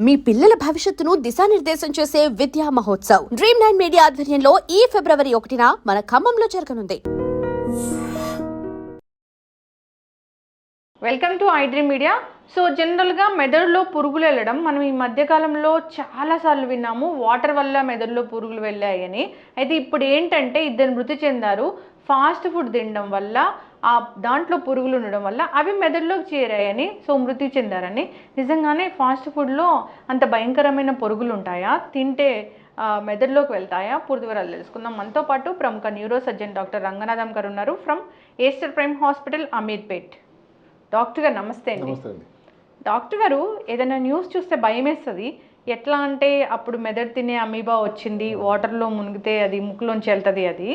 మీ పిల్లల భవిష్యత్తును దిశానిర్దేశం చేసే విద్యా మహోత్సవ్ Dream9 మీడియా ఆధ్వర్యంలో ఈ ఫిబ్రవరి 1న మన ఖమ్మంలో జరగనుంది. Welcome to iDream media. So జనరల్గా మెదడులో పురుగులు వెళ్ళడం మనం ఈ మధ్యకాలంలో చాలాసార్లు విన్నాము, వాటర్ వల్ల మెదడులో పురుగులు వెళ్ళాయని. అయితే ఇప్పుడు ఏంటంటే ఇద్దరు మృతి చెందారు. ఫాస్ట్ ఫుడ్ తినడం వల్ల దాంట్లో పురుగులు ఉండడం వల్ల అవి మెదడులోకి చేరాయని, సో మృతి చెందారని. నిజంగానే ఫాస్ట్ ఫుడ్లో అంత భయంకరమైన పురుగులు ఉంటాయా? తింటే మెదడులోకి వెళ్తాయా? పూర్తి వివరాలు తెలుసుకుందాం. మనతో పాటు ప్రముఖ న్యూరో సర్జన్ డాక్టర్ రంగనాథం గారు ఉన్నారు from Aster prime hospital, Ameerpet. Doctor గారు నమస్తే అండి. డాక్టర్ గారు, ఏదైనా న్యూస్ చూస్తే భయం వేస్తుంది. ఎట్లా అంటే అప్పుడు మెదడు తినే అమీబా వచ్చింది, వాటర్లో మునిగితే అది ముక్కులోంచి వెళ్తుంది. అది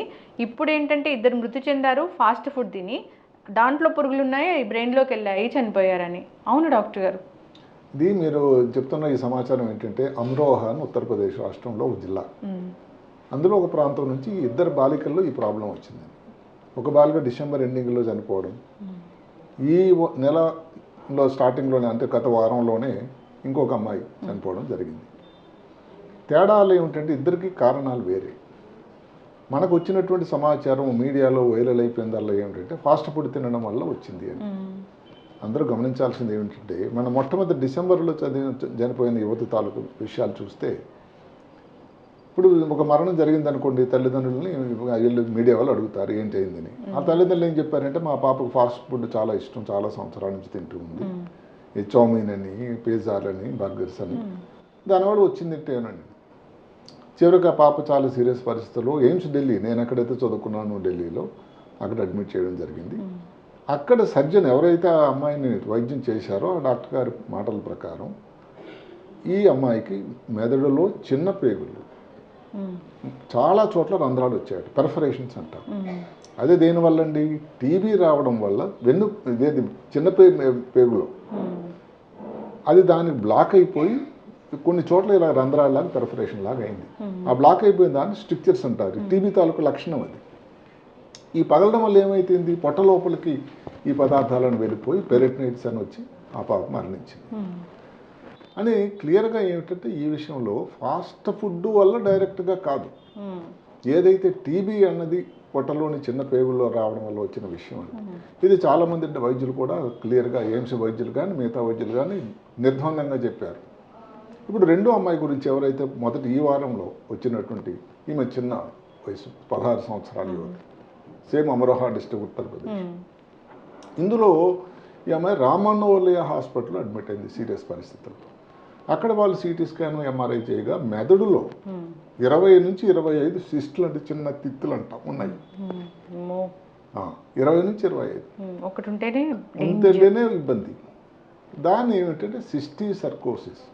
ఇప్పుడు ఏంటంటే ఇద్దరు మృతి చెందారు ఫాస్ట్ ఫుడ్ తిని, దాంట్లో పురుగులు ఉన్నాయి, బ్రెయిన్లోకి వెళ్ళాయి, చనిపోయారని. అవును డాక్టర్ గారు. ఇది మీరు చెప్తున్న ఈ సమాచారం ఏంటంటే అమ్రోహా అని ఉత్తరప్రదేశ్ రాష్ట్రంలో ఒక జిల్లా. అందులో ఒక ప్రాంతం నుంచి ఇద్దరు బాలికల్లో ఈ ప్రాబ్లం వచ్చింది. ఒక బాలిక డిసెంబర్ ఎండింగ్లో చనిపోవడం, ఈ నెలలో స్టార్టింగ్లోనే అంటే గత వారంలోనే ఇంకొక అమ్మాయి చనిపోవడం జరిగింది. తేడాలు ఏమిటంటే ఇద్దరికి కారణాలు వేరే. మనకు వచ్చినటువంటి సమాచారం మీడియాలో వైరల్ అయిపోయిందల్లా ఏమిటంటే ఫాస్ట్ ఫుడ్ తినడం వల్ల వచ్చింది అని. అందరూ గమనించాల్సింది ఏమిటంటే మన మొట్టమొదటి డిసెంబర్లో చనిపోయిన యువతి తాలూకు విషయాలు చూస్తే, ఇప్పుడు ఒక మరణం జరిగింది అనుకోండి, తల్లిదండ్రులని వీళ్ళు మీడియా వాళ్ళు అడుగుతారు ఏంటి అయిందని. ఆ తల్లిదండ్రులు ఏం చెప్పారంటే మా పాపకు ఫాస్ట్ ఫుడ్ చాలా ఇష్టం, చాలా సంవత్సరాల నుంచి తింటూ ఉంది, ఈ చౌమీన్ అని, పిజ్జాలని, బర్గర్స్ అని, దానివల్ల వచ్చింది తింటేనండి. చివరికి ఆ పాప చాలా సీరియస్ పరిస్థితుల్లో ఎయిమ్స్ ఢిల్లీ, నేను ఎక్కడైతే చదువుకున్నాను ఢిల్లీలో, అక్కడ అడ్మిట్ చేయడం జరిగింది. అక్కడ సర్జన్ ఎవరైతే ఆ అమ్మాయిని వైద్యం చేశారో ఆ డాక్టర్ గారి మాటల ప్రకారం ఈ అమ్మాయికి మెదడులో చిన్న పేగులు, చాలా చోట్ల రంధ్రాలు వచ్చాయి, పెర్ఫరేషన్స్ అంటారు. అదే దేనివల్ల అండి, టీబీ రావడం వల్ల ఇదేది చిన్న పేగులో అది దానికి బ్లాక్ అయిపోయి కొన్ని చోట్ల ఇలా రంధ్రాలలాగా పెర్ఫరేషన్ లాగా అయింది. ఆ బ్లాక్ అయిపోయిన దాన్ని స్ట్రిక్చర్స్ అంటారు. టీబీ తాలూకు లక్షణం అది. ఈ పగలడం వల్ల ఏమైతుంది, పొట్ట లోపలికి ఈ పదార్థాలను వెళ్ళిపోయి పెరిటనైటిస్ అని వచ్చి ఆ పాప మరణించింది అని క్లియర్గా. ఏమిటంటే ఈ విషయంలో ఫాస్ట్ ఫుడ్ వల్ల డైరెక్ట్గా కాదు, ఏదైతే టీబీ అన్నది పొట్టలోని చిన్న పేగుల్లో రావడం వల్ల వచ్చిన విషయం అది. ఇది చాలామంది వైద్యులు కూడా క్లియర్గా, ఎయిమ్స్ వైద్యులు కానీ మిగతా వైద్యులు కానీ నిర్ద్వందంగా చెప్పారు. ఇప్పుడు రెండో అమ్మాయి గురించి ఎవరైతే మొదటి ఈ వారంలో వచ్చినటువంటి ఈమె చిన్న వయసు 16 సంవత్సరాల యువతి, సేమ్ అమరోహా డిస్ట్రిక్ట్ ఉత్తరప్రదేశ్. ఇందులో ఈ అమ్మాయి రామన్నోలియా హాస్పిటల్లో అడ్మిట్ అయింది సీరియస్ పరిస్థితులతో. అక్కడ వాళ్ళు సిటీ స్కాన్, ఎంఆర్ఐ చేయగా మెదడులో 20 నుంచి 25 సిస్టులు అంటే చిన్న తిత్తులు అంటాం ఉన్నాయి. 20 నుంచి 25 ఉంటేనే ఇబ్బంది. దాన్ని ఏమిటంటే సిస్టిసర్కోసిస్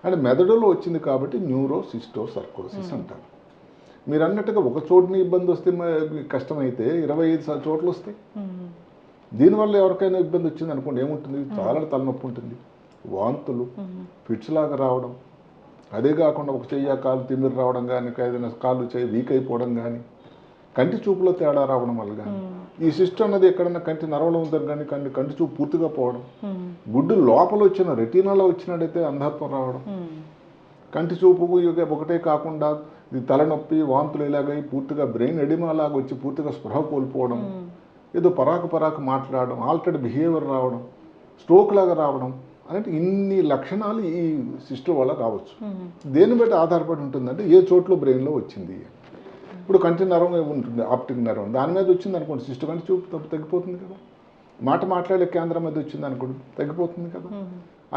అంటే మెదడులో వచ్చింది కాబట్టి న్యూరోసిస్టోసర్కోసిస్ అంటారు. మీరు అన్నట్టుగా ఒక చోటుని ఇబ్బంది వస్తే కష్టమైతే 25 చోట్ల వస్తాయి. దీనివల్ల ఎవరికైనా ఇబ్బంది వచ్చింది అనుకోండి, ఏముంటుంది, చాలా తలనొప్పి ఉంటుంది, వాంతులు, ఫిట్స్ లాగా రావడం, అదే కాకుండా ఒక చెయ్యి కాలు తిమ్మిరి రావడం కానీ, ఏదైనా కాళ్ళు చెయ్యి వీక్ అయిపోవడం కానీ, కంటి చూపులో తేడా రావడం వల్ల కానీ, ఈ సిస్టమ్ అన్నది ఎక్కడన్నా కంటి నరవడం ఉంటుంది కానీ కంటి చూపు పూర్తిగా పోవడం, గుడ్డు లోపల వచ్చిన రెటీనాలో వచ్చినట్టయితే అంధత్వం రావడం, కంటి చూపు ఒకటే కాకుండా ఇది తలనొప్పి, వాంతులు ఇలాగై పూర్తిగా బ్రెయిన్ ఎడిమా లాగా వచ్చి పూర్తిగా స్పృహ కోల్పోవడం, ఏదో పరాకు మాట్లాడడం, ఆల్టర్డ్ బిహేవియర్ రావడం, స్ట్రోక్ లాగా రావడం, అంటే ఇన్ని లక్షణాలు ఈ సిస్టుల వల్ల రావచ్చు. దేన్ని బట్టి ఆధారపడి ఉంటుందంటే ఏ చోట్ల బ్రెయిన్లో వచ్చింది. ఇప్పుడు కంటి నరం ఉంటుంది, ఆప్టిక్ నరం, దాని మీద వచ్చింది అనుకోండి సిస్టు, కంటి చూపు తగ్గిపోతుంది కదా. మాట్లాడే కేంద్రం మీద వచ్చింది అనుకోండి, తగ్గిపోతుంది కదా.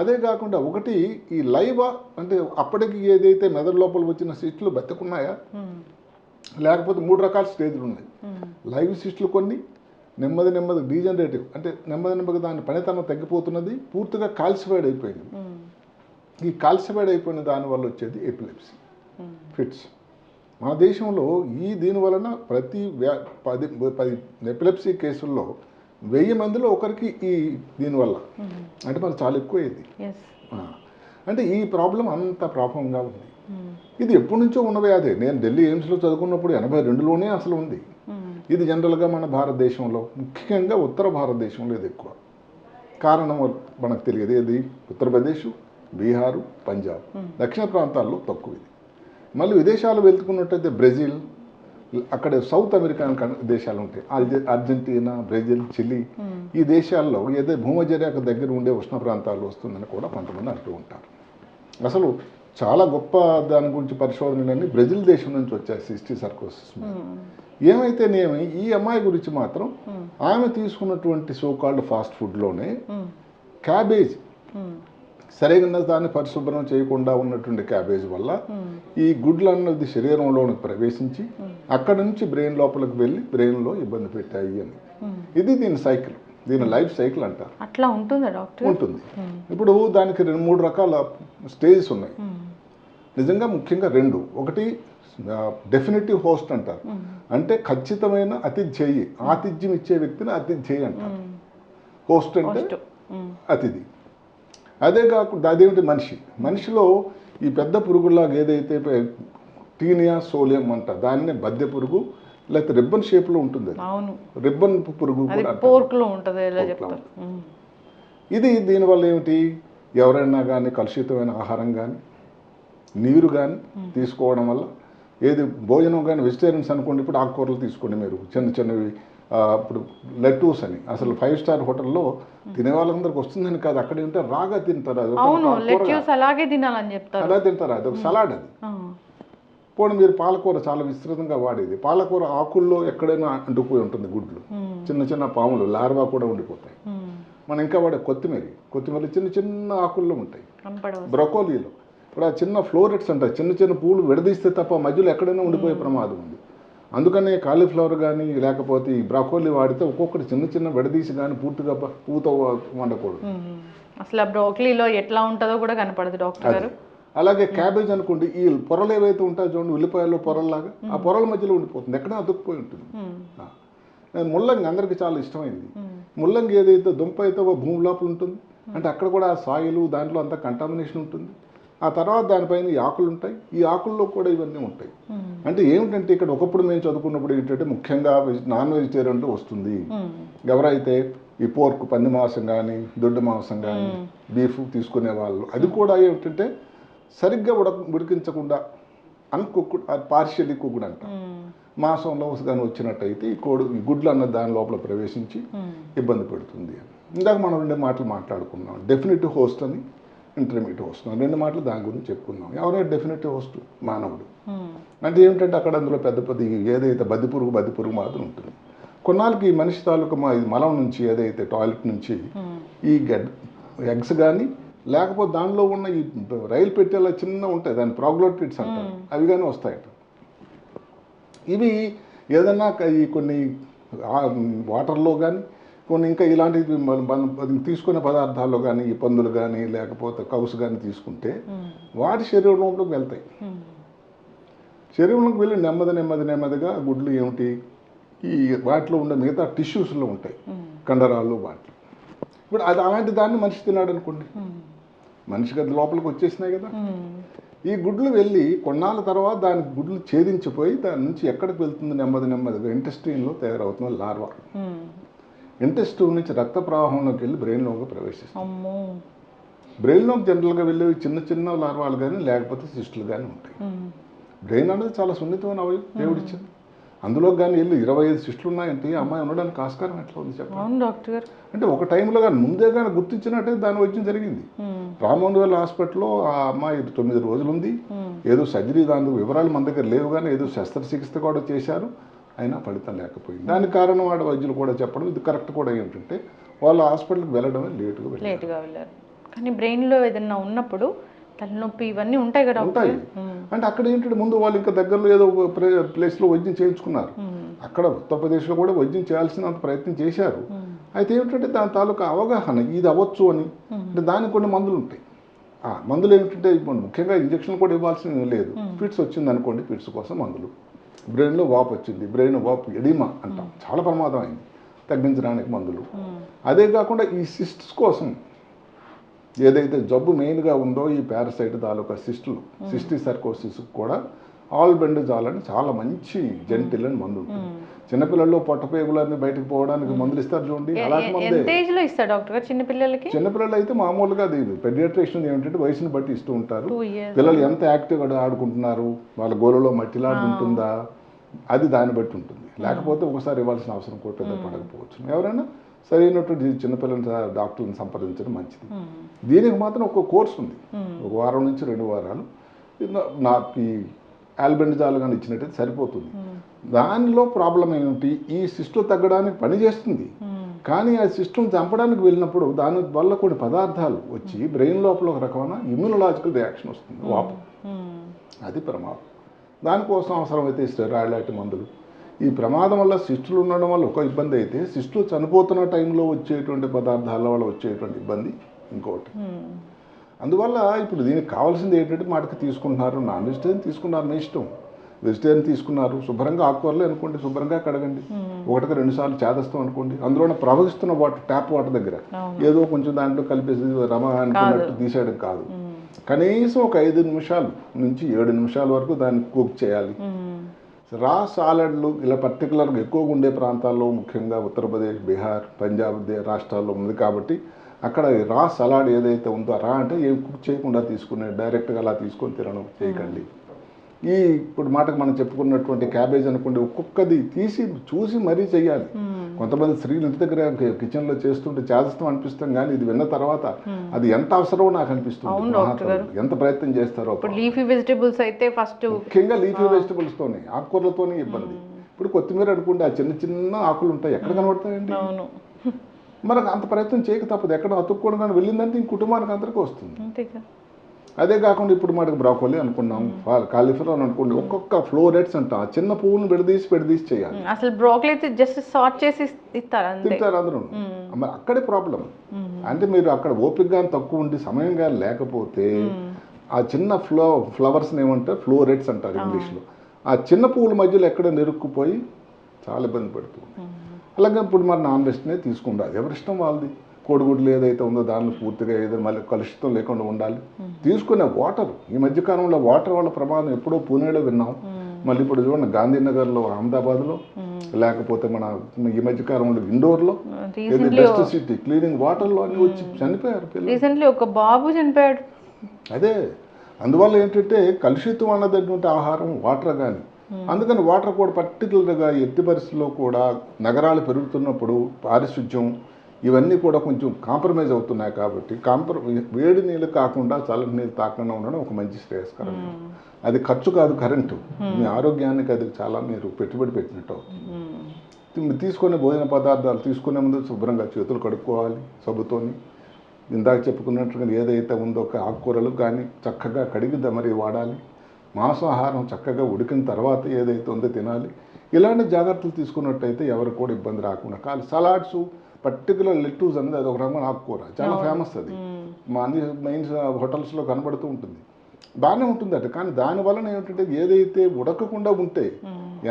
అదే కాకుండా ఒకటి ఈ లైవ్ అంటే అప్పటికి ఏదైతే మెదడు లోపల వచ్చిన సిస్టులు బతికున్నాయా, లేకపోతే 3 రకాల స్టేజ్లు ఉన్నాయి. లైవ్ సిస్టులు కొన్ని, నెమ్మది డీజనరేటివ్ అంటే నెమ్మది దాని పనితనం తగ్గిపోతున్నది, పూర్తిగా కాల్సిఫైడ్ అయిపోయింది. ఈ కాల్సిఫైడ్ అయిపోయిన దానివల్ల వచ్చేది ఎపిలెప్సీ, ఫిట్స్. మన దేశంలో దీని వలన ప్రతి 10 ఎపిలెప్సీ కేసుల్లో 1000 మందిలో ఒకరికి దీనివల్ల, అంటే మనకు చాలా ఎక్కువ ఇది. అంటే ఈ ప్రాబ్లం అంత ప్రాబ్లంగా ఉంది. ఇది ఎప్పటి నుంచో ఉన్న వ్యాధి. నేను ఢిల్లీ ఎయిమ్స్లో చదువుకున్నప్పుడు 82లోనే అసలు ఉంది. ఇది జనరల్గా మన భారతదేశంలో, ముఖ్యంగా ఉత్తర భారతదేశంలో ఇది ఎక్కువ. కారణం మనకు తెలియదు. ఏది ఉత్తరప్రదేశ్, బీహారు, పంజాబ్, దక్షిణ ప్రాంతాల్లో తక్కువ ఇది. మళ్ళీ విదేశాలు వెళ్తుకున్నట్టయితే బ్రెజిల్, అక్కడ సౌత్ అమెరికన్ దేశాలు ఉంటాయి, అర్జెంటీనా, బ్రెజిల్, చిలీ, ఈ దేశాల్లో ఏదో భూమధ్యరేఖ దగ్గర ఉండే ఉష్ణ ప్రాంతాలు వస్తుందని కూడా కొంతమంది అంటూ ఉంటారు. అసలు చాలా గొప్ప దాని గురించి పరిశోధనలన్నీ బ్రెజిల్ దేశం నుంచి వచ్చాయి సిస్టిక్ సర్కోసిస్ మీద. ఏమైతేనేమి ఈ అమ్మాయి గురించి మాత్రం ఆమె తీసుకున్నటువంటి సోకాల్డ్ ఫాస్ట్ ఫుడ్లోనే క్యాబేజ్, సరైన దాన్ని పరిశుభ్రం చేయకుండా ఉన్నటువంటి క్యాబేజ్ వల్ల ఈ గుడ్లు అన్నది శరీరంలోనికి ప్రవేశించి అక్కడ నుంచి బ్రెయిన్ లోపలికి వెళ్ళి బ్రెయిన్లో ఇబ్బంది పెట్టాయి అని. ఇది దీని సైకిల్, దీని లైఫ్ సైకిల్ అంటారు. అట్లా ఉంటుందా డాక్టర్? ఉంటుంది. ఇప్పుడు దానికి 2-3 రకాల స్టేజెస్ ఉన్నాయి. నిజంగా ముఖ్యంగా 2. ఒకటి డెఫినెటివ్ హోస్ట్ అంటారు, అంటే ఖచ్చితమైన అతిథ్యేయి, ఆతిథ్యం ఇచ్చే వ్యక్తిని అతిథ్యేయి అంటారు. హోస్ట్ అంటే అతిథి. అదే కాకుండా అదేమిటి మనిషిలో ఈ పెద్ద పురుగులాగా ఏదైతే టీనియా సోలియం అంటారు, దాన్నే బద్దె పురుగు లేకపోతే రిబ్బన్ షేప్లో ఉంటుంది. రిబ్బన్ పురుగు ఇది. దీనివల్ల ఏమిటి, ఎవరైనా కానీ కలుషితమైన ఆహారం కానీ నీరు కానీ తీసుకోవడం వల్ల, ఏది భోజనం కానీ వెజిటేరియన్స్ అనుకోండి, ఇప్పుడు ఆకుకూరలు తీసుకోండి మీరు, చిన్నవి ఇప్పుడు లెట్టూస్ అని, అసలు 5 స్టార్ హోటల్లో తినే వాళ్ళందరికి వస్తుందని కాదు, అక్కడ ఏంటంటే రాగా తింటారు, అది అలాగే తినాలని చెప్తారు, అలా తింటారు, అది ఒక సలాడ్. అది పోనీ మీరు పాలకూర చాలా విస్తృతంగా వాడేది, పాలకూర ఆకుల్లో ఎక్కడైనా అంటుకుపోయి ఉంటుంది గుడ్లు, చిన్న చిన్న పాములు లార్వా కూడా ఉండిపోతాయి. మనం ఇంకా వాడే కొత్తిమీర చిన్న చిన్న ఆకుల్లో ఉంటాయి. బ్రొకోలీలో ఇప్పుడు ఆ చిన్న ఫ్లోరెట్స్ అంటారు, చిన్న చిన్న పూలు విడదీస్తే తప్ప మధ్యలో ఎక్కడైనా ఉండిపోయే ప్రమాదం ఉంది. అందుకనే కాలీఫ్లవర్ కానీ లేకపోతే ఈ బ్రాకోలీ వాడితే ఒక్కొక్కటి చిన్న చిన్న విడదీసి కానీ పూర్తిగా పూత వండకూడదు. అసలు బ్రోకలీలో ఎట్లా ఉంటుందో కూడా కనపడదు డాక్టర్ గారు. అలాగే క్యాబేజ్ అనుకోండి, ఈ పొరలు ఏవైతే ఉంటాయో చూడండి, ఉల్లిపాయల్లో పొరల్లాగా, ఆ పొరల మధ్యలో ఉండిపోతుంది, ఎక్కడ అతుక్కుపోయి ఉంటుంది. ముల్లంగి అందరికి చాలా ఇష్టమైంది. ముల్లంగి ఏదైతే దుంప అయితే భూమి లోపల ఉంటుంది, అంటే అక్కడ కూడా సాయిలు దాంట్లో అంతా కంటామినేషన్ ఉంటుంది. ఆ తర్వాత దానిపైన ఈ ఆకులు ఉంటాయి, ఈ ఆకుల్లో కూడా ఇవన్నీ ఉంటాయి. అంటే ఏమిటంటే ఇక్కడ ఒకప్పుడు మేము చదువుకున్నప్పుడు ఏంటంటే ముఖ్యంగా నాన్ వెజిటేరియన్లో వస్తుంది. ఎవరైతే ఈ పోర్క్, పంది మాంసం కానీ దొడ్డు మాంసం కానీ బీఫ్ తీసుకునే వాళ్ళు, అది కూడా ఏమిటంటే సరిగ్గా ఉడికించకుండా అన్కుక్డ్, పార్షియల్లీ కుక్డ్ అంట. మాంసంలో కానీ వచ్చినట్టయితే ఈ గుడ్లు అన్న దాని లోపల ప్రవేశించి ఇబ్బంది పెడుతుంది. ఇందాక మనం 2 మాటలు మాట్లాడుకున్నాం, డెఫినెటివ్ హోస్ట్ అని, ఇంటర్మీడియట్ హోస్ట్. 2 మాటలు దాని గురించి చెప్పుకున్నాం. ఎవరైనా డెఫినెటివ్ హోస్ట్ మానవుడు అంటే ఏమిటంటే అక్కడ అందులో పెద్ద ఏదైతే బద్ది పురుగు మాత్రం ఉంటుంది. కొన్నాళ్ళకి ఈ మనిషి తాలూకా మలం నుంచి, ఏదైతే టాయిలెట్ నుంచి ఈ ఎగ్స్ కానీ లేకపోతే దానిలో ఉన్న ఈ రైలు పెట్టేలా చిన్న ఉంటాయి, దాని ప్రాగ్లోటిడ్స్ అంటారు, అవి కానీ వస్తాయట. ఇవి ఏదన్నా ఈ కొన్ని వాటర్లో కానీ కొన్ని ఇంకా ఇలాంటి తీసుకునే పదార్థాల్లో కానీ, ఈ పందులు కానీ లేకపోతే కౌసు కానీ తీసుకుంటే వాటి శరీరంలోకి వెళ్తాయి. శరీరంలోకి వెళ్ళి నెమ్మదిగా గుడ్లు ఏమిటి ఈ వాటిలో ఉండే మిగతా టిష్యూస్లో ఉంటాయి, కండరాలు వాటిలో. ఇప్పుడు అది అలాంటి దాన్ని మనిషి తిన్నాడు అనుకోండి, మనిషికి అది లోపలికి వచ్చేసినాయి కదా. ఈ గుడ్లు వెళ్ళి కొన్నాళ్ళ తర్వాత దాని గుడ్లు ఛేదించిపోయి దాని నుంచి ఎక్కడికి వెళ్తుంది, నెమ్మదిగా ఇంటెస్టైన్లో తయారవుతుంది లార్వా. ఇంటెస్టైన్ నుంచి రక్త ప్రవాహంలోకి వెళ్ళి బ్రెయిన్లోకి ప్రవేశిస్తుంది. బ్రెయిన్లోకి జనరల్గా వెళ్ళేవి చిన్న లార్వాలు కానీ లేకపోతే సిస్టులు కానీ ఉంటాయి. బ్రెయిన్ అనేది చాలా సున్నితమైన అవయవం దేవుడిచ్చింది. అందులో కానీ వెళ్ళి 25 సిస్టులు ఉన్నాయంటే అమ్మాయి ఉండడానికి ఆస్కారం ఎట్లా ఉంది చెప్పండి డాక్టర్. అంటే ఒక టైంలో కానీ ముందే కానీ గుర్తించినట్టే దాని వైద్యం జరిగింది. రామోహన్ హాస్పిటల్లో ఆ అమ్మాయి 9 రోజులు ఉంది, ఏదో సర్జరీ దాని వివరాలు మన దగ్గర లేవు కానీ ఏదో శస్త్రచికిత్స కూడా చేశారు, అయినా ఫలితం లేకపోయింది. దానికి కారణం వాడు వైద్యులు కూడా చెప్పడం ఇది కరెక్ట్ కూడా ఏంటంటే వాళ్ళు హాస్పిటల్కి వెళ్ళడమే లేటుగా వెళ్ళారు. కానీ బ్రెయిన్లో ఏదైనా ఉన్నప్పుడు తలనొప్పి ఇవన్నీ ఉంటాయి కదా. ఉంటాయి. అంటే అక్కడ ఏంటంటే ముందు వాళ్ళు ఇంకా దగ్గరలో ఏదో ప్లేస్లో వైద్యం చేయించుకున్నారు. అక్కడ ఉత్తరప్రదేశ్లో కూడా వైద్యం చేయాల్సినంత ప్రయత్నం చేశారు. అయితే ఏమిటంటే దాని తాలూకా అవగాహన ఇది అవ్వచ్చు అని, అంటే దానికి కొన్ని మందులు ఉంటాయి. ఆ మందులు ఏమిటంటే ముఖ్యంగా ఇంజక్షన్లు కూడా ఇవ్వాల్సిన లేదు. ఫిట్స్ వచ్చింది అనుకోండి, ఫిట్స్ కోసం మందులు. బ్రెయిన్లో వాపు వచ్చింది, బ్రెయిన్ వాపు ఎడిమా అంటాం, చాలా ప్రమాదం అయింది, తగ్గించడానికి మందులు. అదే కాకుండా ఈ సిస్ట్స్ కోసం ఏదైతే జబ్బు మెయిన్గా ఉందో ఈ పారాసైట్ తాలూకా సిస్టిక్ సర్కోసిస్ కూడా ఆల్బెండజాల్ అని చాలా మంచి జెంటిల్ అని మందు ఉంటుంది. చిన్నపిల్లల్లో పొట్టపేగులన్నీ బయటకు పోవడానికి మందులు ఇస్తారు చూడండి, అలాంటి మందే. ఎంత ఏజ్ లో ఇస్తారు డాక్టర్ గారు చిన్నపిల్లలకి? చిన్నపిల్లలు అయితే మామూలుగా అది పెడియాట్రిషియన్ ఏమిటంటే వయసుని బట్టి ఇస్తూ ఉంటారు. 2 years. పిల్లలు ఎంత యాక్టివ్గా ఆడుకుంటున్నారు, వాళ్ళ గోలలో మట్టిలాంటి ఉంటుందా, అది దాన్ని బట్టి ఉంటుంది. లేకపోతే ఒకసారి ఇవ్వాల్సిన అవసరం కూడా పెద్ద పడకపోవచ్చు. ఎవరైనా సరైనటువంటి చిన్నపిల్లల డాక్టర్ని సంప్రదించడం మంచిది. దీనికి మాత్రం ఒక కోర్స్ ఉంది, 1 వారం నుంచి 2 వారాలు. నాకు ఈ ఆల్బెండజాల్ కానీ ఇచ్చినట్టయితే సరిపోతుంది. దానిలో ప్రాబ్లం ఏమిటి, ఈ సిస్టులు తగ్గడానికి పనిచేస్తుంది, కానీ ఆ సిస్టమ్ చంపడానికి వెళ్ళినప్పుడు దాని వల్ల కొన్ని పదార్థాలు వచ్చి బ్రెయిన్ లోపల ఒక రకమైన ఇమ్యూనలాజికల్ రియాక్షన్ వస్తుంది, వాపు. అది ప్రమాదం. దానికోసం అవసరమైతే స్టెరాయిడ్ లాంటి మందులు. ఈ ప్రమాదం వల్ల సిస్టులు ఉండడం వల్ల ఒక ఇబ్బంది అయితే, సిస్టులు చనిపోతున్న టైంలో వచ్చేటువంటి పదార్థాల వల్ల వచ్చేటువంటి ఇబ్బంది ఇంకొకటి. అందువల్ల ఇప్పుడు దీనికి కావాల్సింది ఏంటంటే మాటకి తీసుకుంటున్నారు, నాన్ వెజిటేరియన్ తీసుకున్నారు మీ ఇష్టం, వెజిటేరియన్ తీసుకున్నారు శుభ్రంగా ఆకుకూరలే అనుకోండి, శుభ్రంగా కడగండి, 1కి 2 సార్లు చేదస్తాం అనుకోండి, అందులో ప్రవహిస్తున్న వాటర్ ట్యాప్ వాటర్ దగ్గర ఏదో కొంచెం దాంట్లో కలిపేసి రమ అనుకున్నట్టు తీసేయడం కాదు. కనీసం ఒక 5 నిమిషాలు నుంచి 7 నిమిషాల వరకు దాన్ని కుక్ చేయాలి. రా సాలడ్లు ఇలా పర్టికులర్గా ఎక్కువగా ఉండే ప్రాంతాల్లో, ముఖ్యంగా ఉత్తరప్రదేశ్, బీహార్, పంజాబ్ రాష్ట్రాల్లో ఉంది కాబట్టి అక్కడ రా సలాడ్ ఏదైతే ఉందో, రా అంటే ఏం కుక్ చేయకుండా తీసుకునే డైరెక్ట్గా అలా తీసుకొని తినడం చేయకండి. ఈ ఇప్పుడు మాటకు మనం చెప్పుకున్నటువంటి క్యాబేజ్ అనుకోండి, ఒక్కొక్కది తీసి చూసి మరీ చెయ్యాలి. కొంతమంది స్త్రీలు ఇంటి దగ్గర కిచెన్లో చేస్తుంటే చేస్తాం అనిపిస్తాం, కానీ ఇది విన్న తర్వాత అది ఎంత అవసరమో నాకు అనిపిస్తుంది. ఎంత ప్రయత్నం చేస్తారో. లీఫీ వెజిటబుల్స్ అయితే ఫస్ట్ ముఖ్యంగా లీఫీ వెజిటబుల్స్తోనే, ఆకుకూరలతోనే ఇబ్బంది. ఇప్పుడు కొత్తిమీర అనుకుంటే ఆ చిన్న చిన్న ఆకులు ఉంటాయి, ఎక్కడ కనబడతాయండి? మనకు అంత ప్రయత్నం చేయక తప్పదు. ఎక్కడ అతుక్కోవడం కానీ వెళ్ళిందంటే ఇంక కుటుంబానికి అందరికీ వస్తుంది. అదే కాకుండా ఇప్పుడు మనకు బ్రాకోలీ అనుకున్నాం, కాలీఫ్లవర్ అనుకోండి, ఒక్కొక్క ఫ్లోరెట్స్ అంట ఆ చిన్న పువ్వును విడదీసి చేయాలి. అసలు బ్రోకలీ అయితే జస్ట్ సార్ట్ చేసి తింటారు అందరూ. మరి అక్కడే ప్రాబ్లం. అంటే మీరు అక్కడ ఓపిక కానీ తక్కువ ఉండి సమయం కానీ లేకపోతే ఆ చిన్న ఫ్లవర్స్ని ఏమంటారు, ఫ్లోరెట్స్ అంటారు ఇంగ్లీష్లో, ఆ చిన్న పువ్వుల మధ్యలో ఎక్కడ నెరుక్కుపోయి చాలా ఇబ్బంది పడుతుంది. అలాగే ఇప్పుడు మరి నాన్ వెజ్నే తీసుకుండాలి, ఎవరిష్టం వాళ్ళది. కోడిగుడ్లు ఏదైతే ఉందో దానిలో పూర్తిగా ఏదో మళ్ళీ కలుషితం లేకుండా ఉండాలి. తీసుకునే వాటర్, ఈ మధ్యకాలంలో వాటర్ వల్ల ప్రమాదం ఎప్పుడో పూణేలో విన్నాం, మళ్ళీ ఇప్పుడు చూడండి గాంధీనగర్లో, అహ్మదాబాద్లో, లేకపోతే మన ఈ మధ్యకాలంలో ఇండోర్లో బెస్ట్ సిటీ క్లీనింగ్ వాటర్లో అన్ని వచ్చి చనిపోయారు పిల్లలు. ఒక బాబు చనిపోయాడు. అదే అందువల్ల ఏంటంటే కలుషితం అన్నటువంటి ఆహారం వాటర్ కానీ, అందుకని వాటర్ కూడా పర్టికులర్గా ఎట్టి పరిస్థితుల్లో కూడా నగరాలు పెరుగుతున్నప్పుడు పారిశుధ్యం ఇవన్నీ కూడా కొంచెం కాంప్రమైజ్ అవుతున్నాయి. కాబట్టి వేడి నీళ్ళు కాకుండా చల్లటి నీళ్ళు తాకుండా ఉండడం ఒక మంచి శ్రేయస్కరం. అది ఖర్చు కాదు, కరెంటు. మీ ఆరోగ్యానికి అది చాలా మీరు పెట్టుబడి పెట్టినట్టు అవుతుంది. తీసుకునే భోజన పదార్థాలు తీసుకునే ముందు శుభ్రంగా చేతులు కడుక్కోవాలి సబ్బుతోని. ఇందాక చెప్పుకున్నట్టుగా ఏదైతే ఉందో ఆకుకూరలు కానీ చక్కగా కడిగి మరి వాడాలి. మాంసాహారం చక్కగా ఉడికిన తర్వాత ఏదైతే ఉందో తినాలి. ఇలాంటి జాగ్రత్తలు తీసుకున్నట్టయితే ఎవరికి కూడా ఇబ్బంది రాకుండా. కానీ సలాడ్స్, పర్టికులర్ లెట్టూస్ అనేది అది ఒక రకమైన ఆకుకూర, చాలా ఫేమస్. అది మా అన్ని మెయిన్ హోటల్స్లో కనబడుతూ ఉంటుంది. బాగానే ఉంటుందట, కానీ దానివలన ఏమిటంటే ఏదైతే ఉడకకుండా ఉంటే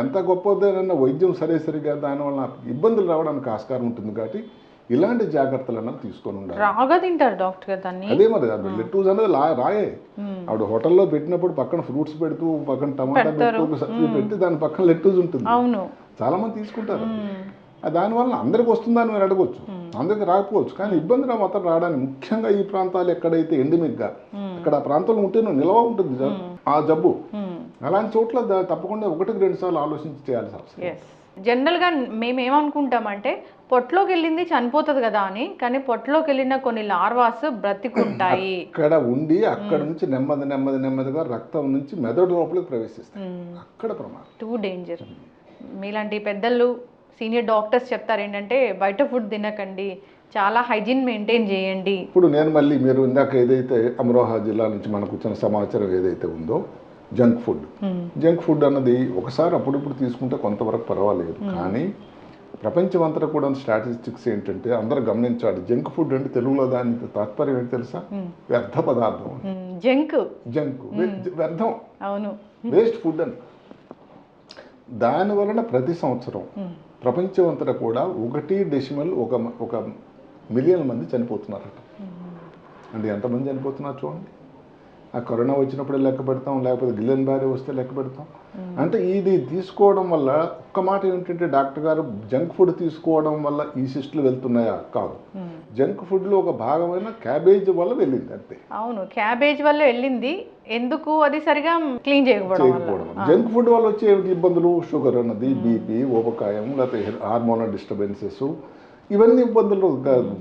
ఎంత గొప్పదైనా వైద్యం సరిగా దానివల్ల ఇబ్బందులు రావడానికి ఆస్కారం ఉంటుంది. కాబట్టి ఇలాంటి జాగ్రత్తలు అన్నది తీసుకొని ఉండాలి. రాగా తింటారు డాక్టర్ గారు దాన్ని. అదే మరి లెట్టూస్ అనేది రాయే. ఆవిడ హోటల్లో పెట్టినప్పుడు పక్కన ఫ్రూట్స్ పెడుతూ, పక్కన టమాటా పెట్టి దాని పక్కన లెట్టూస్ ఉంటుంది. చాలా మంది తీసుకుంటారు. దానివల్ల అందరికి వస్తుందని మీరు అడగవచ్చు, అందరికి రాకపోవచ్చు, కానీ ఇబ్బంది మాత్రం రావడానికి ముఖ్యంగా ఈ ప్రాంతాలు ఎక్కడైతే ఎండమిక్గా అక్కడ ఆ ప్రాంతంలో ఉంటేనే నిల్వ ఉంటుంది ఆ జబ్బు. అలాంటి చోట్ల తప్పకుండా 1కి 2 సార్లు ఆలోచించి చేయాల్సి వస్తుంది. జనరల్గా మేము ఏమనుకుంటామంటే పొట్టలోకి వెళ్ళింది చనిపోతుంది కదా అని, కానీ పొట్టలోకి వెళ్ళిన కొన్ని లార్వాస్ బ్రతికుంటాయి. అక్కడ ఉండి అక్కడ నుంచి నెమ్మదిగా రక్తం నుంచి మెదడు లోపలికి ప్రవేశిస్తాయి. అక్కడ ప్రమాదం, టూ డేంజర్. మీలాంటి పెద్దలు సీనియర్ డాక్టర్స్ చెప్తారు ఏంటంటే బయట ఫుడ్ తినకండి, చాలా హైజీన్ మెయింటైన్ చేయండి. ఇప్పుడు నేను మళ్ళీ మీరు ఇందాక ఏదైతే అమరోహా జిల్లా నుంచి మనకు వచ్చిన సమాచారం ఏదైతే ఉందో జంక్ ఫుడ్ అన్నది ఒకసారి అప్పుడిప్పుడు తీసుకుంటే కొంతవరకు పర్వాలేదు, కానీ ప్రపంచమంతటా కూడా స్టాటిస్టిక్స్ ఏంటంటే అందరూ గమనించాలి. జంక్ ఫుడ్ అంటే తెలుగులో దానికి తాత్పర్యం ఏంటి తెలుసా? వ్యర్థ పదార్థం. జంక్ వ్యర్థం, అవును, వేస్ట్ ఫుడ్ అని. దాని వలన ప్రతి సంవత్సరం ప్రపంచమంతటా కూడా 1.1 మిలియన్ మంది చనిపోతున్నారట. అంటే ఎంతమంది చనిపోతున్నారు చూడండి. ఆ కరోనా వచ్చినప్పుడే లెక్క పెడతాం, లేకపోతే గిల్లెన్ బారీ వస్తే లెక్క పెడతాం. అంటే ఇది తీసుకోవడం వల్ల ఒక్క మాట ఏంటంటే డాక్టర్ గారు జంక్ ఫుడ్ తీసుకోవడం వల్ల ఈ సిస్టులు వెళ్తున్నాయా? కాదు. జంక్ ఫుడ్లో ఒక భాగమైన క్యాబేజ్ వల్ల వెళ్ళింది అంతే. అవును, క్యాబేజ్ వల్ల వెళ్ళింది. ఎందుకు? అది సరిగా క్లీన్ చేయకపోవడం. జంక్ ఫుడ్ వల్ల వచ్చే ఇబ్బందులు షుగర్ అన్నది, బీపీ, ఊబకాయం, లేకపోతే హార్మోనల్ డిస్టర్బెన్సెస్, ఇవన్నీ ఇబ్బందులు,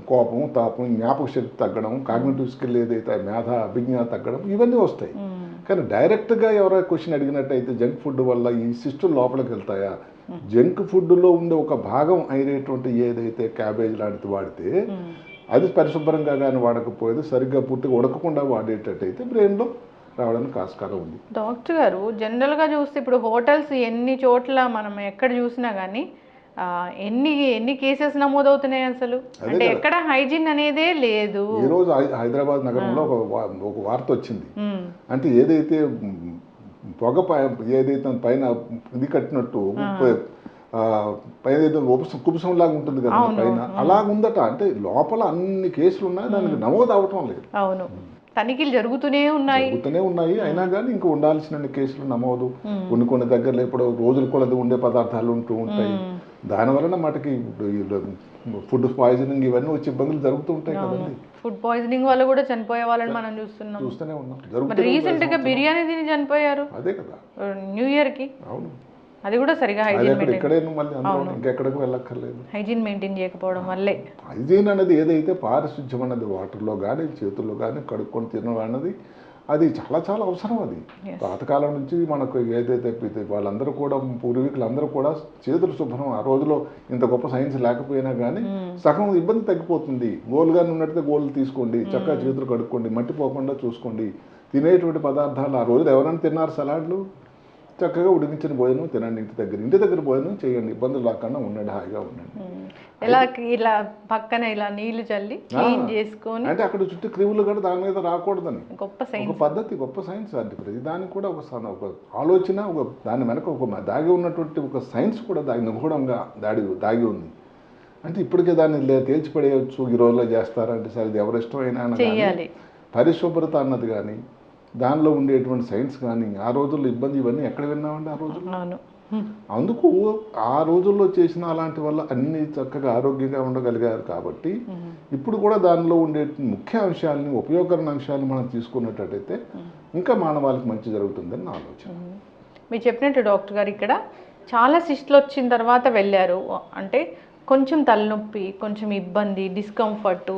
కోపం, తాపం, జ్ఞాపక శక్తి తగ్గడం, కాగ్నిటివ్ స్కిల్ ఏదైతే మేధ అభిజ్ఞ తగ్గడం, ఇవన్నీ వస్తాయి. కానీ డైరెక్ట్గా ఎవరైనా క్వశ్చన్ అడిగినట్టయితే జంక్ ఫుడ్ వల్ల ఈ సిస్టమ్ లోపలికి వెళ్తాయా? జంక్ ఫుడ్లో ఉండే ఒక భాగం అయినటువంటి ఏదైతే క్యాబేజ్ లాంటిది వాడితే అది పరిశుభ్రంగా కానీ వాడకపోయేది, సరిగ్గా పూర్తిగా ఉడకకుండా వాడేటట్టయితే బ్రెయిన్లో రావడానికి ఆస్కారం ఉంది. డాక్టర్ గారు, జనరల్గా చూస్తే ఇప్పుడు హోటల్స్ ఎన్ని చోట్ల మనం ఎక్కడ చూసినా కానీ ఎన్ని కేసెస్ నమోదవుతున్నాయి అసలు? అంటే ఎక్కడ హైజీన్ అనేదే లేదు. ఈరోజు హైదరాబాద్ నగరంలో ఒక వార్త వచ్చింది. అంటే ఏదైతే పొగ ఏదైతే పైన ఇది కట్టినట్టు పైన కుబుసంలాగా ఉంటుంది కదా పైన, అలాగ ఉందట. అంటే లోపల అన్ని కేసులు ఉన్నాయి, దానికి నమోదు అవటం లేదు. అవును, తనిఖీలు జరుగుతూనే ఉన్నాయి. అయినా కానీ ఇంకా ఉండాల్సిన కేసులు నమోదు. కొన్ని దగ్గరలో ఇప్పుడు రోజులు కూడా ఉండే పదార్థాలు ఉంటూ ఉంటాయి. దానివలన మటుకి ఫుడ్ పాయిజనింగ్ ఇవన్నీ వచ్చి ఇబ్బందులు జరుగుతూ ఉంటాయి కదండి. ఫుడ్ పాయిజనింగ్ వల్ల కూడా చనిపోయే వాళ్ళని మనం చూస్తూనే ఉన్నాం. రీసెంట్ గా బిర్యానీ తిని చనిపోయారు. అదే కదా, న్యూ ఇయర్ కి. అవును, అది కూడా సరిగా ఎక్కడికి వెళ్ళక్కర్లేదు. హైజీన్ మెయింటైన్ చేయకపోవడం వల్లే. హైజీన్ అనేది ఏదైతే పారిశుధ్యం అన్నది వాటర్లో కానీ చేతుల్లో కానీ కడుక్కొని తినడం అన్నది అది చాలా చాలా అవసరం. అది పాతకాలం నుంచి మనకు ఏదైతే వాళ్ళందరూ కూడా పూర్వీకులందరూ కూడా చేతులు శుభ్రం. ఆ రోజులో ఇంత గొప్ప సైన్స్ లేకపోయినా కానీ సగం ఇబ్బంది తగ్గిపోతుంది. గోలుగా ఉన్నట్టు గోళ్ళు తీసుకోండి, చక్కగా చేతులు కడుక్కోండి, మట్టిపోకుండా చూసుకోండి. తినేటువంటి పదార్థాలు ఆ రోజులు ఎవరైనా తిన్నారు సలాడ్లు, చక్కగా ఉడికించిన భోజనం తినండి. ఇంటి దగ్గర భోజనం చేయండి, ఇబ్బందులు లేకుండా ఉండండి, హాయిగా ఉండండి. ఇలా పక్కన ఇలా నీళ్లు చల్లి క్లీన్ చేసుకొని, అంటే అక్కడ చుట్టూ క్రిములు కూడా దాని మీద రాకూడదని గొప్ప పద్ధతి, గొప్ప సైన్స్. అంటే ప్రతి దానికి కూడా ఒక ఆలోచన, దాని వెనక ఒక దాగి ఉన్నటువంటి ఒక సైన్స్ కూడా నిగూఢంగా దాగి ఉంది. అంటే ఇప్పటికే దాన్ని తేల్చిపడేయచ్చు, ఈ రోజులో చేస్తారంటే సరే అది ఎవరి ఇష్టమైనా. పరిశుభ్రత అన్నది కానీ దానిలో ఉండేటువంటి సైన్స్ కానీ ఆ రోజుల్లో ఇబ్బంది ఇవన్నీ ఎక్కడ విన్నామండి ఆ రోజుల్లో. అందుకు ఆ రోజుల్లో చేసిన అలాంటి వల్ల అన్ని చక్కగా ఆరోగ్యంగా ఉండగలిగారు. కాబట్టి ఇప్పుడు కూడా దానిలో ఉండే ముఖ్య అంశాలని, ఉపయోగకరణ అంశాలను మనం తీసుకున్నట్టయితే ఇంకా మానవాళికి మంచి జరుగుతుందని నా ఆలోచన. మీరు చెప్పినట్టు డాక్టర్ గారు, ఇక్కడ చాలా సిస్టులు వచ్చిన తర్వాత వెళ్ళారు. అంటే కొంచెం తలనొప్పి, కొంచెం ఇబ్బంది, డిస్కంఫర్ట్,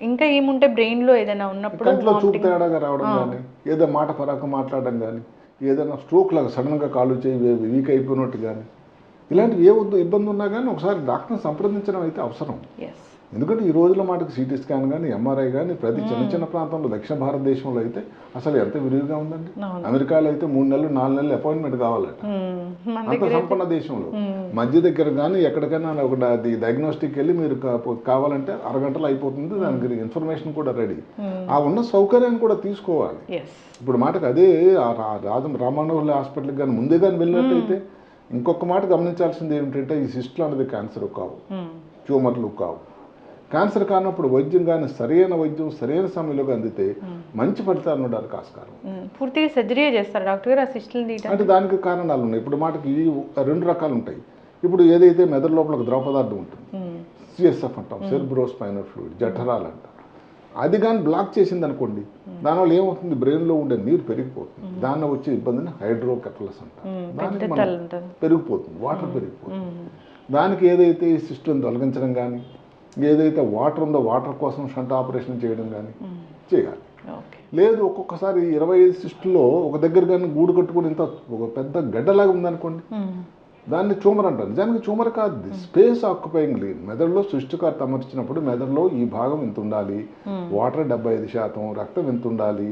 ఇంకా ఏముంటే బ్రెయిన్లో ఏదైనా ఉన్నప్పుడు కంట్లో చూపు తేడాగా రావడం కానీ, ఏదో మాట పరాకు మాట్లాడడం కానీ, ఏదైనా స్ట్రోక్ లాగా సడన్గా కాళ్ళు చేయి వీక్ అయిపోయినట్టు కానీ, ఇలాంటివి ఏ ఇబ్బంది ఉన్నా కానీ ఒకసారి డాక్టర్ని సంప్రదించడం అయితే అవసరం. ఎందుకంటే ఈ రోజుల మాటకి సిటీ స్కాన్ కానీ, ఎంఆర్ఐ కానీ ప్రతి చిన్న ప్రాంతంలో, దక్షిణ భారతదేశంలో అయితే అసలు ఎంత విరివిగా ఉందండి. అమెరికాలో అయితే 3 నెలలు 4 నెలలు అపాయింట్మెంట్ కావాలట, అంత సంపన్న దేశంలో. మధ్య దగ్గర కానీ ఎక్కడికైనా ఒక డయాగ్నోస్టిక్ వెళ్ళి మీరు కావాలంటే అరగంటలో అయిపోతుంది, దానికి ఇన్ఫర్మేషన్ కూడా రెడీ. ఆ ఉన్న సౌకర్యాన్ని కూడా తీసుకోవాలి. ఇప్పుడు మాటకు అదే రామానోహుల హాస్పిటల్కి కానీ ముందే కానీ వెళ్ళినట్టయితే ఇంకొక మాట గమనించాల్సింది ఏమిటంటే, ఈ సిస్టులు అనేది క్యాన్సర్ కావు, ట్యూమర్లు కావు. క్యాన్సర్ కానప్పుడు వైద్యం కానీ సరైన వైద్యం సరైన సమయంలో అందితే మంచి ఫలితాలు ఉండడానికి ఆస్కారం. పూర్తిగా సర్జరీ చేస్తారు డాక్టర్ గారు ఆ సిస్టులు తీయడానికి? అంటే దానికి కారణాలు ఉన్నాయి. ఇప్పుడు మాటకి 2 రకాలు ఉంటాయి. ఇప్పుడు ఏదైతే మెదడు లోపల ఒక ద్రవ పదార్థం ఉంటుంది, సిఎస్ఎఫ్ అంటాం, సెరిబ్రోస్పైనల్ ఫ్లూయిడ్, జఠరాలు అంటాం. అది కానీ బ్లాక్ చేసింది అనుకోండి, దానివల్ల ఏమవుతుంది, బ్రెయిన్లో ఉండే నీరు పెరిగిపోతుంది. దానిలో వచ్చే ఇబ్బందిని హైడ్రోకెఫలస్ అంటాం. దానికి పెరిగిపోతుంది, వాటర్ పెరిగిపోతుంది. దానికి ఏదైతే ఈ సిస్టమ్ తొలగించడం కానీ, ఏదైతే వాటర్ ఉందో వాటర్ కోసం షంట్ ఆపరేషన్ చేయడం కానీ చేయాలి. లేదు ఒక్కొక్కసారి 25 సిస్టుల్లో ఒక దగ్గర కానీ గూడు కట్టుకుని ఇంత ఒక పెద్ద గడ్డలాగా ఉందనుకోండి, దాన్ని ట్యూమర్ అంటారు. నిజానికి ట్యూమర్ కాదు, స్పేస్ ఆక్యుపైయింగ్ లీన్. మెదడులో సృష్టికర్త అమర్చినప్పుడు మెదడులో ఈ భాగం ఇంత ఉండాలి, వాటర్ 75%, రక్తం ఇంత ఉండాలి,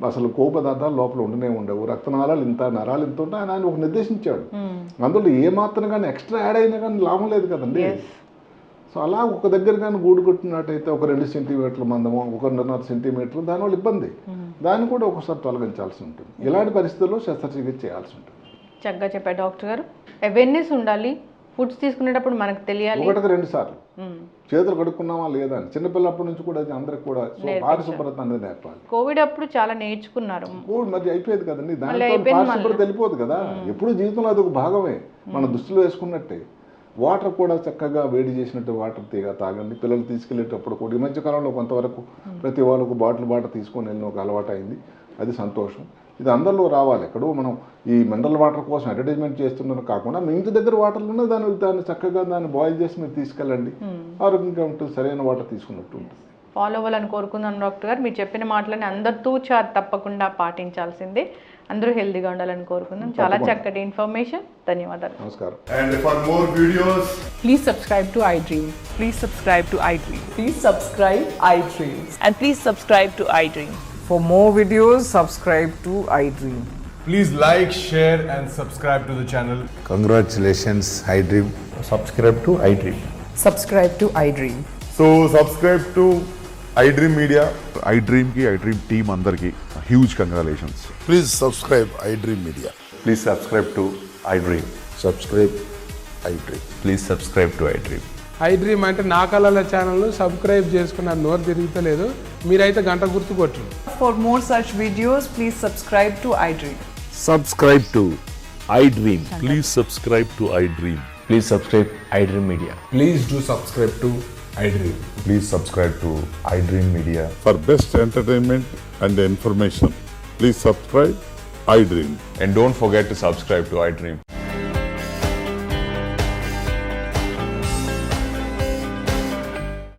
అసలు కొవ్వు పదార్థాలు లోపల ఉండనే ఉండవు, రక్తనాళాలు ఇంత, నరాలు ఇంత ఉంటాయి అని ఆయన ఒక నిర్దేశించాడు. అందులో ఏమాత్రం కానీ ఎక్స్ట్రా యాడ్ అయినా కానీ లాభం లేదు కదండి. సో అలా ఒక దగ్గర కానీ గూడు కొట్టినట్టయితే ఒక 2 సెంటీమీటర్ల మందము, 1.5 సెంటీమీటర్లు, దానివల్ల ఇబ్బంది. దాన్ని కూడా ఒకసారి తొలగించాల్సి ఉంటుంది. ఇలాంటి పరిస్థితుల్లో శస్త్రచికిత్స చేయాల్సి ఉంటుంది. చక్కగా చెప్పారు డాక్టర్ గారు. అవేర్నెస్ ఉండాలి, ఫుడ్స్ తీసుకునేటప్పుడు మనకు తెలియాలి. ఒకటికి 2 సార్లు చేతులు కడుక్కున్నామా లేదా అని చిన్నపిల్లప్పటి నుంచి కూడా అది అందరికి కూడా పారిశుభ్రత అనేది నేర్పాలి. కోవిడ్ అప్పుడు చాలా నేర్చుకున్నారు. కోవిడ్ మధ్య అయిపోయేది కదండి, దాంట్లో పారిశుభ్రత వెళ్ళిపోదు కదా. ఎప్పుడు జీవితంలో అది ఒక భాగమే, మన దుస్తులు వేసుకున్నట్టే. వాటర్ కూడా చక్కగా వేడి చేసినట్టు వాటర్ తాగండి. పిల్లలు తీసుకెళ్ళేటప్పుడు కూడా ఈ మధ్యకాలంలో కొంతవరకు ప్రతి వాళ్ళకు బాటిల్ తీసుకొని వెళ్ళిన ఒక అలవాటు అయింది. అది సంతోషం. ఇది అందరిలో రావాలి. ఎక్కడో మనం ఈ మినరల్ వాటర్ కోసం అడ్వర్టైజ్మెంట్ చేస్తున్నారు కాకుండా మీ ఇంటి దగ్గర వాటర్లోనే దాన్ని చక్కగా దాన్ని బాయిల్ చేసి మీరు తీసుకెళ్ళండి. ఆరోగ్యంగా ఉంటుంది, సరైన వాటర్ తీసుకున్నట్టు ఉంటుంది. ఫాలో అవ్వాలని కోరుకుందాం డాక్టర్ గారు. మీరు చెప్పిన మాటలని అందరితో తప్పకుండా పాటించాల్సిందే. అందరూ హెల్దీగా ఉండాలని కోరుకుందాం. చాలా చక్కటి ఇన్ఫర్మేషన్. ధన్యవాదాలు. నమస్కారం. And for more videos, Please subscribe to iDream. Please subscribe to iDream. Please subscribe iDream. And please subscribe to iDream. For more videos, subscribe to iDream. please like, share, and subscribe to the channel. Congratulations, iDream. subscribe to iDream. Subscribe to iDream. So subscribe to iDream Media. iDream team అందరికి huge congratulations. Please subscribe iDream Media. Please subscribe to iDream. Subscribe iDream. Please subscribe to iDream. iDream అంటే నా కళల ఛానల్ను subscribe చేసుకున్న నోరు తిరుగుతలేదు, మీరైతే గంట గుర్తు కొట్టండి. For more such videos, please subscribe to iDream. Subscribe to iDream. Please subscribe to iDream. Please subscribe iDream Media. Please do subscribe to iDream. Please subscribe to iDream Media. For best entertainment and information, please subscribe iDream. And don't forget to subscribe to iDream.